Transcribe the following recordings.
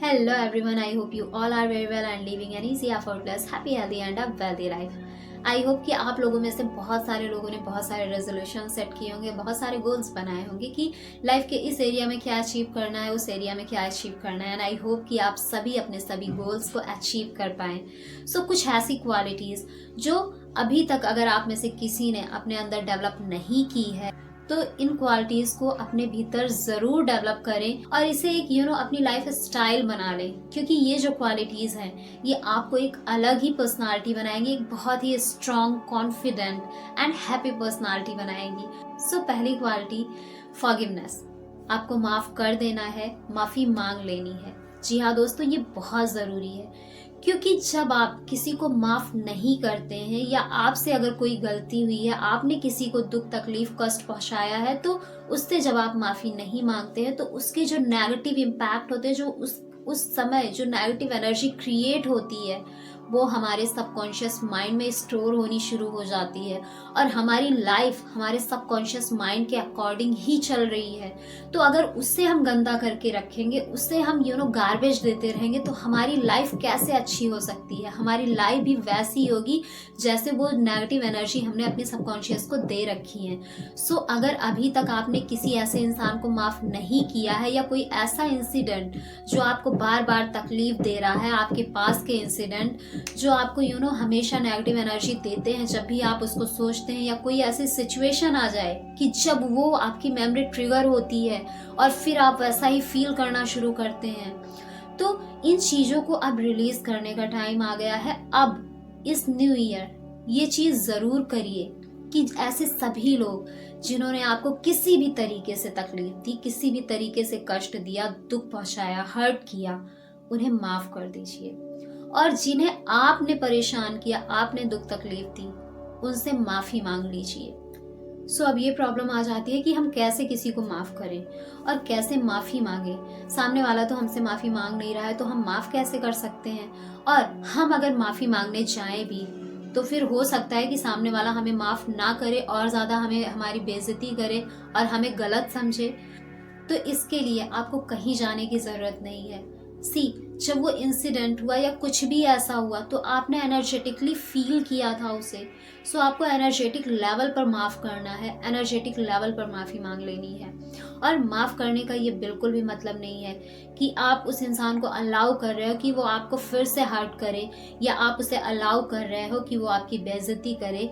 Hello everyone, I hope you all are very well and living an easy, effortless, happy, healthy and a wealthy life. I hope कि आप लोगों में से बहुत सारे लोगों ने बहुत सारे रेजोल्यूशन सेट किए होंगे, बहुत सारे गोल्स बनाए होंगे कि लाइफ के इस एरिया में क्या अचीव करना है, उस एरिया में क्या अचीव करना है। एंड आई होप कि आप सभी अपने सभी गोल्स को अचीव कर पाएं। सो कुछ ऐसी क्वालिटीज़ जो अभी तक अगर आप में से किसी ने अपने अंदर डेवलप नहीं की है तो इन क्वालिटीज को अपने भीतर जरूर डेवलप करें और इसे एक अपनी लाइफ स्टाइल बना लें, क्योंकि ये जो क्वालिटीज हैं ये आपको एक अलग ही पर्सनालिटी बनाएंगी, एक बहुत ही strong, confident and happy personality बनाएंगी। सो पहली क्वालिटी, फॉरगिवनेस। आपको माफ कर देना है, माफी मांग लेनी है। जी हाँ दोस्तों, ये बहुत जरूरी है, क्योंकि जब आप किसी को माफ नहीं करते हैं या आपसे अगर कोई गलती हुई है, आपने किसी को दुख, तकलीफ, कष्ट पहुंचाया है, तो उससे जब आप माफी नहीं मांगते हैं तो उसके जो नेगेटिव इम्पैक्ट होते हैं, जो उस समय जो नेगेटिव एनर्जी क्रिएट होती है, वो हमारे सबकॉन्शियस माइंड में स्टोर होनी शुरू हो जाती है और हमारी लाइफ हमारे सबकॉन्शियस माइंड के अकॉर्डिंग ही चल रही है। तो अगर उससे हम गंदा करके रखेंगे, उससे हम गार्बेज देते रहेंगे, तो हमारी लाइफ कैसे अच्छी हो सकती है? हमारी लाइफ भी वैसी होगी जैसे वो नेगेटिव एनर्जी हमने अपने सबकॉन्शियस को दे रखी है। सो अगर अभी तक आपने किसी ऐसे इंसान को माफ नहीं किया है या कोई ऐसा इंसिडेंट जो आपको बार बार तकलीफ दे रहा है, आपके पास के इंसिडेंट जो आपको हमेशा नेगेटिव एनर्जी देते हैं, जब भी आप उसको सोचते हैं या कोई ऐसी सिचुएशन आ जाए कि जब वो आपकी मेमोरी ट्रिगर होती है और फिर आप वैसा ही फील करना शुरू करते हैं, तो इन चीजों को अब रिलीज करने का टाइम आ गया है। अब इस न्यू ईयर ये चीज जरूर करिए कि ऐसे सभी लोग जिन्होंने आपको किसी भी तरीके से तकलीफ दी, किसी भी तरीके से कष्ट दिया, दुख पहुंचाया, हर्ट किया, उन्हें माफ कर दीजिए। और जिन्हें आपने परेशान किया, आपने दुख तकलीफ दी, उनसे माफी मांग लीजिए। सो अब ये प्रॉब्लम आ जाती है कि हम कैसे किसी को माफ करें और कैसे माफी मांगे। सामने वाला तो हमसे माफी मांग नहीं रहा है, तो हम माफ कैसे कर सकते हैं? और हम अगर माफी मांगने जाएं भी तो फिर हो सकता है कि सामने वाला हमें माफ ना करे और ज्यादा हमें हमारी बेइज्जती करे और हमें गलत समझे। तो इसके लिए आपको कहीं जाने की जरूरत नहीं है। जब वो इंसिडेंट हुआ या कुछ भी ऐसा हुआ तो आपने एनर्जेटिकली फील किया था उसे। सो आपको एनर्जेटिक लेवल पर माफ करना है, एनर्जेटिक लेवल पर माफी मांग लेनी है। और माफ करने का ये बिल्कुल भी मतलब नहीं है कि आप उस इंसान को अलाउ कर रहे हो कि वो आपको फिर से हर्ट करे, या आप उसे अलाउ कर रहे हो कि वो आपकी बेइज्जती करे।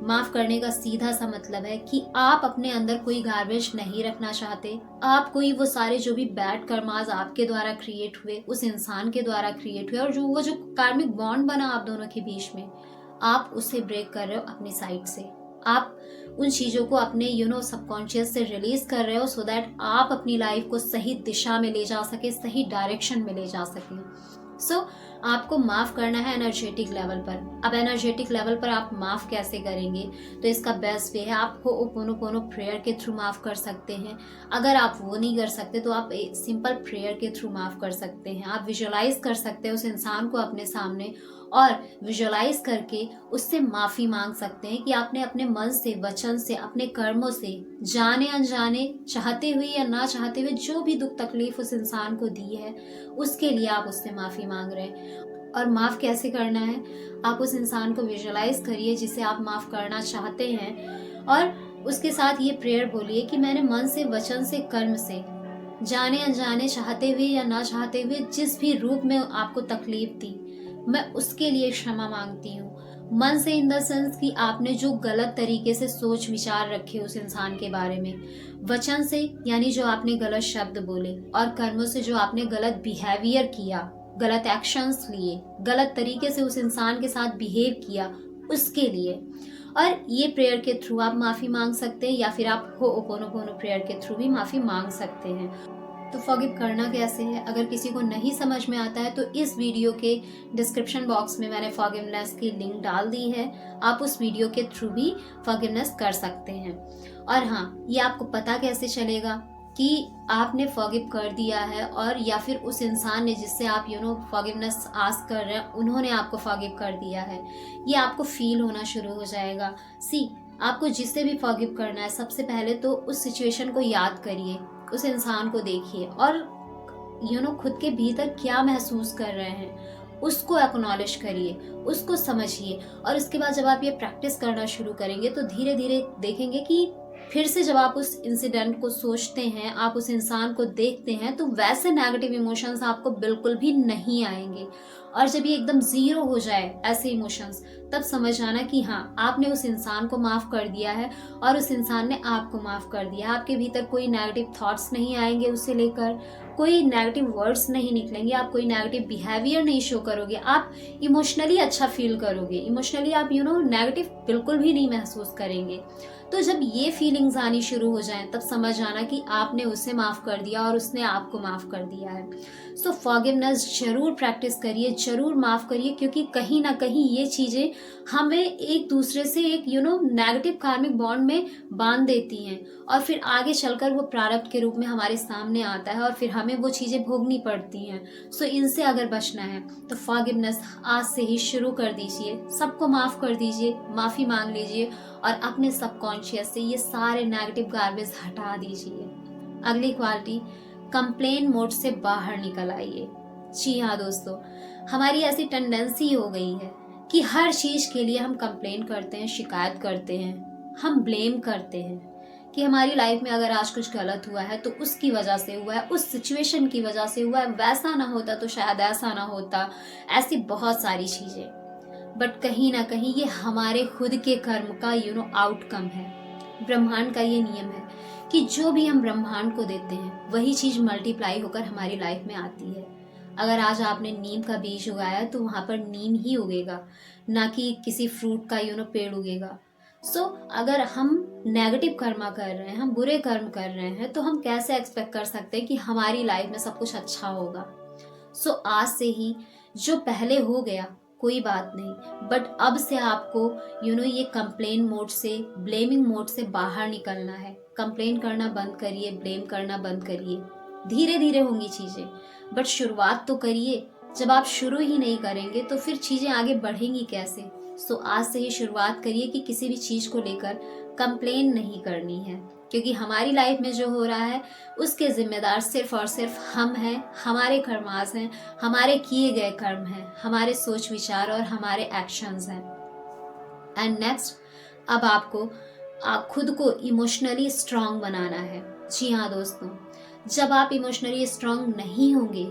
माफ करने का सीधा सा मतलब है कि आप अपने अंदर कोई गार्बेज नहीं रखना चाहते। आप कोई वो सारे जो भी बैड कर्मास आपके द्वारा क्रिएट हुए, उस इंसान के द्वारा क्रिएट हुए, और जो कार्मिक बॉन्ड बना आप दोनों के बीच में, आप उसे ब्रेक कर रहे हो अपनी साइड से। आप उन चीजों को अपने सबकॉन्शियस से रिलीज कर रहे हो, सो दैट आप अपनी लाइफ को सही दिशा में ले जा सके, सही डायरेक्शन में ले जा सके। आपको माफ करना है एनर्जेटिक लेवल पर। अब एनर्जेटिक लेवल पर आप माफ कैसे करेंगे? तो इसका बेस्ट वे है, आप होओपोनोपोनो प्रेयर के थ्रू माफ कर सकते हैं। अगर आप वो नहीं कर सकते तो आप एक सिंपल प्रेयर के थ्रू माफ कर सकते हैं। आप विजुअलाइज कर सकते हैं उस इंसान को अपने सामने और विजुअलाइज करके उससे माफी मांग सकते हैं कि आपने अपने मन से, वचन से, अपने कर्मों से, जाने अनजाने, चाहते हुए या ना चाहते हुए, जो भी दुख तकलीफ उस इंसान को दी है, उसके लिए आप उससे माफी मांग रहे हैं। और माफ कैसे करना है? आप उस इंसान को विजुअलाइज करिए जिसे आप माफ करना चाहते हैं, और उसके साथ ये प्रेयर बोलिए कि मैंने मन से, वचन से, कर्म से, जाने अनजाने, चाहते हुए या ना चाहते हुए, जिस भी रूप में आपको तकलीफ दी, मैं उसके लिए क्षमा मांगती हूँ। मन से इन द सेंस कि आपने जो गलत तरीके से सोच विचार रखे उस इंसान के बारे में, वचन से यानी जो आपने गलत शब्द बोले, और कर्मों से जो आपने गलत बिहेवियर किया, गलत एक्शंस लिए, गलत तरीके से उस इंसान के साथ बिहेव किया, उसके लिए। और ये प्रेयर के थ्रू आप माफी मांग सकते हैं, या फिर आप होओपोनोपोनो प्रेयर के थ्रू भी माफी मांग सकते हैं। तो फॉरगिव करना कैसे है? अगर किसी को नहीं समझ में आता है तो इस वीडियो के डिस्क्रिप्शन बॉक्स में मैंने फॉरगिवनेस की लिंक डाल दी है। आप उस वीडियो के थ्रू भी फॉरगिवनेस कर सकते हैं। और हाँ, ये आपको पता कैसे चलेगा कि आपने फॉरगिव कर दिया है, और या फिर उस इंसान ने जिससे आप फॉरगिवनेस आस्क कर रहे हैं, उन्होंने आपको फॉरगिव कर दिया है, ये आपको फील होना शुरू हो जाएगा। आपको जिससे भी फॉरगिव करना है, सबसे पहले तो उस सिचुएशन को याद करिए, उस इंसान को देखिए और खुद के भीतर क्या महसूस कर रहे हैं उसको एक्नॉलेज करिए, उसको समझिए। और उसके बाद जब आप ये प्रैक्टिस करना शुरू करेंगे तो धीरे धीरे देखेंगे कि फिर से जब आप उस इंसिडेंट को सोचते हैं, आप उस इंसान को देखते हैं, तो वैसे नेगेटिव इमोशंस आपको बिल्कुल भी नहीं आएंगे। और जब ये एकदम ज़ीरो हो जाए ऐसे इमोशंस, तब समझ आना कि हाँ, आपने उस इंसान को माफ़ कर दिया है और उस इंसान ने आपको माफ़ कर दिया है। आपके भीतर कोई नेगेटिव थॉट्स नहीं आएंगे उसे लेकर, कोई नेगेटिव वर्ड्स नहीं निकलेंगे, आप कोई नेगेटिव बिहेवियर नहीं शो करोगे, आप इमोशनली अच्छा फील करोगे, इमोशनली आप नेगेटिव बिल्कुल भी नहीं महसूस करेंगे। तो जब ये फीलिंग्स आनी शुरू हो जाएं, तब समझ आना कि आपने उसे माफ़ कर दिया और उसने आपको माफ़ कर दिया है। सो फॉरगिवनेस जरूर प्रैक्टिस करिए, जरूर माफ़ करिए, क्योंकि कहीं ना कहीं ये चीज़ें हमें एक दूसरे से एक नेगेटिव कार्मिक बॉन्ड में बांध देती हैं और फिर आगे चलकर वो प्रारब्ध के रूप में हमारे सामने आता है और फिर हमें वो चीज़ें भोगनी पड़ती हैं। सो इनसे अगर बचना है तो फॉरगिवनेस आज से ही शुरू कर दीजिए, सबको माफ़ कर दीजिए, माफ़ी मांग लीजिए और अपने सबकॉन्शियस से ये सारे नेगेटिव गार्बेज हटा दीजिए। अगली क्वालिटी, कंप्लेन मोड से बाहर निकल आइए। जी हाँ दोस्तों, हमारी ऐसी टेंडेंसी हो गई है कि हर चीज़ के लिए हम कंप्लेन करते हैं, शिकायत करते हैं, हम ब्लेम करते हैं कि हमारी लाइफ में अगर आज कुछ गलत हुआ है तो उसकी वजह से हुआ है, उस सिचुएशन की वजह से हुआ है, वैसा ना होता तो शायद ऐसा ना होता, ऐसी बहुत सारी चीज़ें। बट कहीं ना कहीं ये हमारे खुद के कर्म का आउटकम है। ब्रह्मांड का ये नियम है कि जो भी हम ब्रह्मांड को देते हैं वही चीज़ मल्टीप्लाई होकर हमारी लाइफ में आती है। अगर आज आपने नीम का बीज उगाया तो वहाँ पर नीम ही उगेगा, ना कि किसी फ्रूट का पेड़ उगेगा। सो अगर हम नेगेटिव कर्मा कर रहे हैं, हम बुरे कर्म कर रहे हैं, तो हम कैसे एक्सपेक्ट कर सकते हैं कि हमारी लाइफ में सब कुछ अच्छा होगा। सो आज से ही जो पहले हो गया कोई बात नहीं, बट अब से आपको ये कंप्लेन मोड से, ब्लेमिंग मोड से बाहर निकलना है। कंप्लेन करना बंद करिए, ब्लेम करना बंद करिए। धीरे धीरे होंगी चीज़ें, बट शुरुआत तो करिए। जब आप शुरू ही नहीं करेंगे तो फिर चीज़ें आगे बढ़ेंगी कैसे। सो आज से ही शुरुआत करिए कि किसी भी चीज़ को लेकर कंप्लेन नहीं करनी है, क्योंकि हमारी लाइफ में जो हो रहा है उसके जिम्मेदार सिर्फ और सिर्फ हम हैं, हमारे कर्मास हैं, हमारे किए गए कर्म हैं, हमारे सोच विचार और हमारे एक्शंस हैं। एंड नेक्स्ट, अब आपको खुद को इमोशनली स्ट्रांग बनाना है। जी हाँ दोस्तों, जब आप इमोशनली स्ट्रांग नहीं होंगे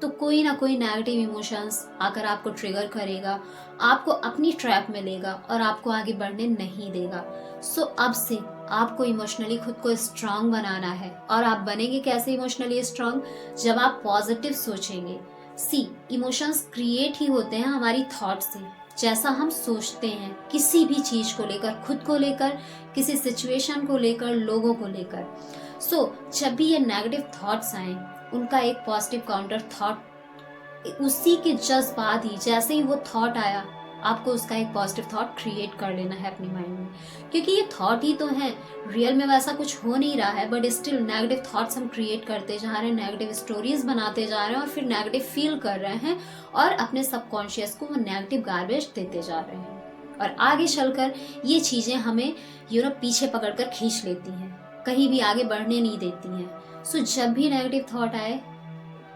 तो कोई ना कोई नेगेटिव इमोशंस आकर आपको ट्रिगर करेगा, आपको अपनी ट्रैप में लेगा और आपको आगे बढ़ने नहीं देगा। सो अब से आपको इमोशनली खुद को स्ट्रांग बनाना है। और आप बनेंगे कैसे इमोशनली स्ट्रांग? जब आप पॉजिटिव सोचेंगे। इमोशंस क्रिएट ही होते हैं हमारी थॉट से। जैसा हम सोचते हैं किसी भी चीज को लेकर, खुद को लेकर, किसी सिचुएशन को लेकर, लोगों को लेकर, जब भी ये नेगेटिव थॉट्स आए, उनका एक पॉजिटिव काउंटर थॉट, उसी के जस्ट बाद ही, जैसे ही वो थॉट आया, आपको उसका एक पॉजिटिव थॉट क्रिएट कर लेना है अपने माइंड में। क्योंकि ये थॉट ही तो है, रियल में वैसा कुछ हो नहीं रहा है, बट स्टिल नेगेटिव थॉट्स हम क्रिएट करते जा रहे हैं, नेगेटिव स्टोरीज बनाते जा रहे हैं और फिर नेगेटिव फील कर रहे हैं और अपने सबकॉन्शियस को वो नेगेटिव गार्बेज देते जा रहे हैं। और आगे चलकर ये चीज़ें हमें पीछे पकड़कर खींच लेती हैं, कहीं भी आगे बढ़ने नहीं देती हैं। जब भी नेगेटिव थॉट आए,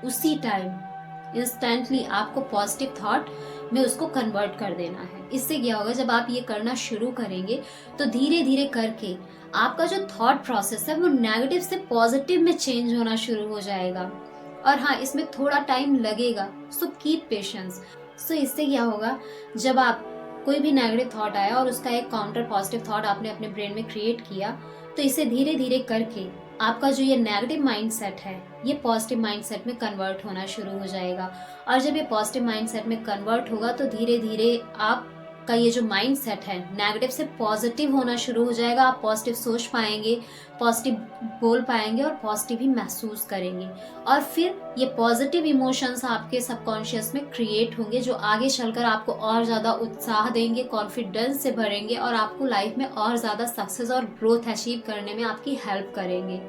उसी टाइम इंस्टेंटली आपको पॉजिटिव थॉट में उसको कन्वर्ट कर देना है। इससे क्या होगा, जब आप ये करना शुरू करेंगे तो धीरे धीरे करके आपका जो थॉट प्रोसेस है वो नेगेटिव से पॉजिटिव में चेंज होना शुरू हो जाएगा। और हाँ, इसमें थोड़ा टाइम लगेगा, सो कीप पेशेंस। इससे क्या होगा, जब आप कोई भी नेगेटिव थॉट आया और उसका एक काउंटर पॉजिटिव थॉट आपने अपने ब्रेन में क्रिएट किया, तो इसे धीरे धीरे करके आपका जो ये नेगेटिव माइंडसेट है ये पॉजिटिव माइंडसेट में कन्वर्ट होना शुरू हो जाएगा। और जब ये पॉजिटिव माइंडसेट में कन्वर्ट होगा तो धीरे धीरे आपका ये जो माइंडसेट है नेगेटिव से पॉजिटिव होना शुरू हो जाएगा। आप पॉजिटिव सोच पाएंगे, पॉजिटिव बोल पाएंगे और पॉजिटिव ही महसूस करेंगे। और फिर ये पॉजिटिव इमोशंस आपके सबकॉन्शियस में क्रिएट होंगे, जो आगे चलकर आपको और ज़्यादा उत्साह देंगे, कॉन्फिडेंस से भरेंगे और आपको लाइफ में और ज़्यादा सक्सेस और ग्रोथ अचीव करने में आपकी हेल्प करेंगे।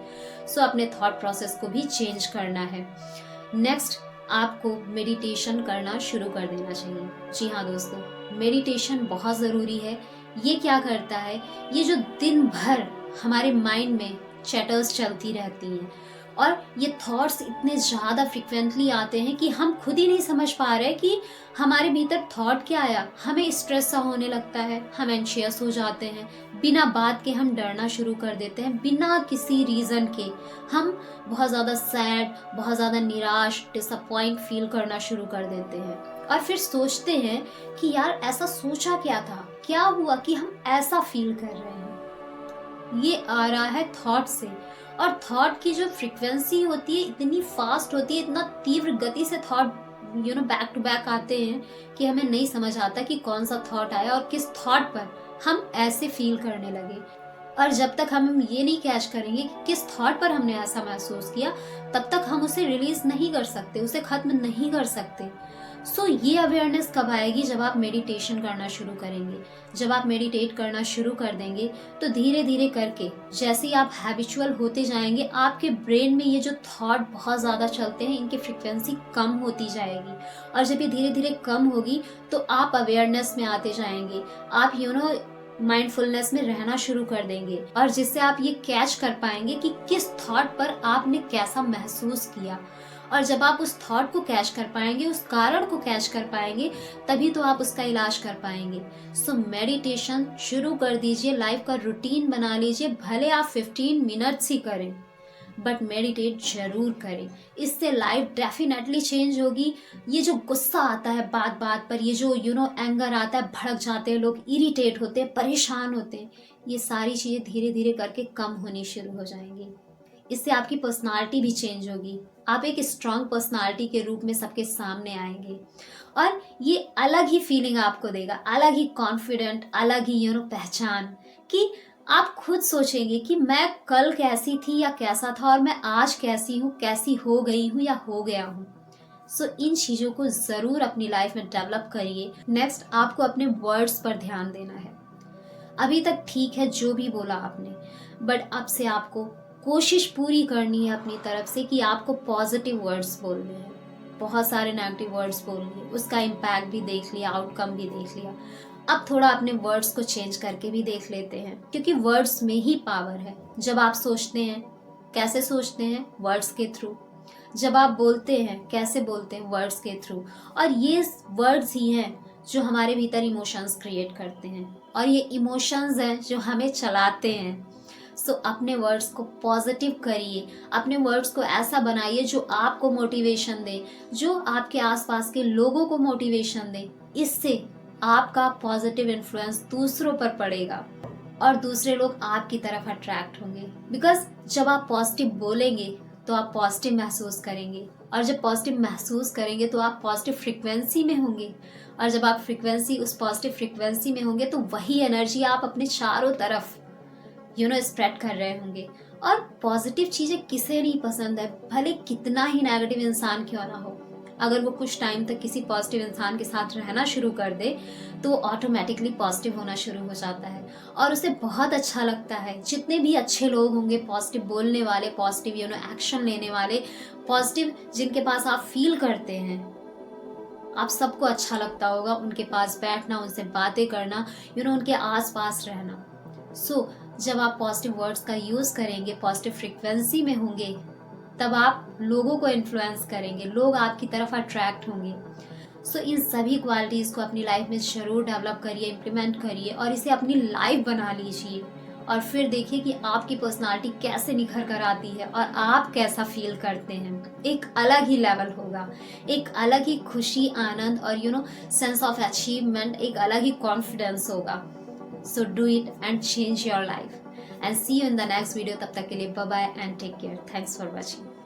अपने थॉट प्रोसेस को भी चेंज करना है। नेक्स्ट, आपको मेडिटेशन करना शुरू कर देना चाहिए। जी हाँ दोस्तों, मेडिटेशन बहुत ज़रूरी है। ये क्या करता है, ये जो दिन भर हमारे माइंड में चैटर्स चलती रहती हैं और ये थॉट्स इतने ज़्यादा फ्रिक्वेंटली आते हैं कि हम खुद ही नहीं समझ पा रहे कि हमारे भीतर थॉट क्या आया। हमें स्ट्रेस सा होने लगता है, हम एंशियस हो जाते हैं, बिना बात के हम डरना शुरू कर देते हैं, बिना किसी रीज़न के हम बहुत ज़्यादा सैड, बहुत ज़्यादा निराश, डिसअपॉइंट फील करना शुरू कर देते हैं। और फिर सोचते हैं कि यार ऐसा सोचा क्या था, क्या हुआ कि हम ऐसा फील कर रहे हैं। ये आ रहा है थॉट से। और थॉट की जो फ्रीक्वेंसी होती है इतनी फास्ट होती है, इतना तीव्र गति से थॉट बैक टू बैक आते हैं कि हमें नहीं समझ आता कि कौन सा थॉट आया और किस थॉट पर हम ऐसे फील करने लगे। और जब तक हम ये नहीं कैच करेंगे कि किस थॉट पर हमने ऐसा महसूस किया, तब तक हम उसे रिलीज नहीं कर सकते, उसे खत्म नहीं कर सकते। सो ये अवेयरनेस कब आएगी? जब आप मेडिटेशन करना शुरू करेंगे। जब आप मेडिटेट करना शुरू कर देंगे तो धीरे धीरे करके जैसे ही आप हैबिचुअल होते जाएंगे, आपके ब्रेन में ये जो थॉट बहुत ज़्यादा चलते हैं, इनकी फ्रिक्वेंसी कम होती जाएगी। और जब ये धीरे धीरे कम होगी तो आप अवेयरनेस में आते जाएंगे, आप माइंडफुलनेस में रहना शुरू कर देंगे, और जिससे आप ये कैच कर पाएंगे कि किस थॉट पर आपने कैसा महसूस किया। और जब आप उस थॉट को कैच कर पाएंगे, उस कारण को कैच कर पाएंगे, तभी तो आप उसका इलाज कर पाएंगे। सो मेडिटेशन शुरू कर दीजिए, लाइफ का रूटीन बना लीजिए। भले आप 15 मिनट्स ही करें, बट मेडिटेट जरूर करें। इससे लाइफ डेफिनेटली चेंज होगी। ये जो गुस्सा आता है बात बात पर, ये जो एंगर आता है, भड़क जाते हैं लोग, इरिटेट होते हैं, परेशान होते हैं, ये सारी चीज़ें धीरे धीरे करके कम होनी शुरू हो जाएंगी। इससे आपकी पर्सनालिटी भी चेंज होगी। आप एक स्ट्रांग पर्सनालिटी के रूप में सबके सामने आएंगे, और ये अलग ही फीलिंग आपको देगा, अलग ही कॉन्फिडेंट, अलग ही पहचान, कि आप खुद सोचेंगे कि मैं कल कैसी थी या कैसा था, और मैं आज कैसी हूँ, कैसी हो गई हूँ या हो गया हूँ। सो इन चीज़ों को ज़रूर अपनी लाइफ में डेवलप करिए। नेक्स्ट, आपको अपने वर्ड्स पर ध्यान देना है। अभी तक ठीक है जो भी बोला आपने, बट अब से आपको कोशिश पूरी करनी है अपनी तरफ से कि आपको पॉजिटिव वर्ड्स बोलने हैं। बहुत सारे नेगेटिव वर्ड्स बोल लिए, उसका इम्पैक्ट भी देख लिया, आउटकम भी देख लिया। अब थोड़ा अपने वर्ड्स को चेंज करके भी देख लेते हैं, क्योंकि वर्ड्स में ही पावर है। जब आप सोचते हैं, कैसे सोचते हैं? वर्ड्स के थ्रू। जब आप बोलते हैं, कैसे बोलते हैं? वर्ड्स के थ्रू। और ये वर्ड्स ही हैं जो हमारे भीतर इमोशंस क्रिएट करते हैं, और ये इमोशंस हैं जो हमें चलाते हैं। सो अपने वर्ड्स को पॉजिटिव करिए, अपने वर्ड्स को ऐसा बनाइए जो आपको मोटिवेशन दे, जो आपके आसपास के लोगों को मोटिवेशन दे। इससे आपका पॉजिटिव इन्फ्लुएंस दूसरों पर पड़ेगा और दूसरे लोग आपकी तरफ अट्रैक्ट होंगे। बिकॉज जब आप पॉजिटिव बोलेंगे तो आप पॉजिटिव महसूस करेंगे, और जब पॉजिटिव महसूस करेंगे तो आप पॉजिटिव फ्रिक्वेंसी में होंगे, और जब आप उस पॉजिटिव फ्रिक्वेंसी में होंगे तो वही एनर्जी आप अपने चारों तरफ स्प्रेड कर रहे होंगे। और पॉजिटिव चीज़ें किसे नहीं पसंद है, भले कितना ही नेगेटिव इंसान क्यों ना हो। अगर वो कुछ टाइम तक किसी पॉजिटिव इंसान के साथ रहना शुरू कर दे तो ऑटोमेटिकली पॉजिटिव होना शुरू हो जाता है, और उसे बहुत अच्छा लगता है। जितने भी अच्छे लोग होंगे, पॉजिटिव बोलने वाले, पॉजिटिव एक्शन लेने वाले, पॉजिटिव जिनके पास आप फील करते हैं, आप सबको अच्छा लगता होगा उनके पास बैठना, उनसे बातें करना, उनके आस पास रहना। सो जब आप पॉजिटिव वर्ड्स का यूज़ करेंगे, पॉजिटिव फ्रिक्वेंसी में होंगे, तब आप लोगों को इन्फ्लुएंस करेंगे, लोग आपकी तरफ अट्रैक्ट होंगे। सो इन सभी क्वालिटीज़ को अपनी लाइफ में ज़रूर डेवलप करिए, इम्प्लीमेंट करिए, और इसे अपनी लाइफ बना लीजिए। और फिर देखिए कि आपकी पर्सनालिटी कैसे निखर कर आती है और आप कैसा फील करते हैं। एक अलग ही लेवल होगा, एक अलग ही खुशी, आनंद और सेंस ऑफ अचीवमेंट, एक अलग ही कॉन्फिडेंस होगा। So do it and change your life, and see you in the next video. तब तक के लिए bye bye and take care. Thanks for watching.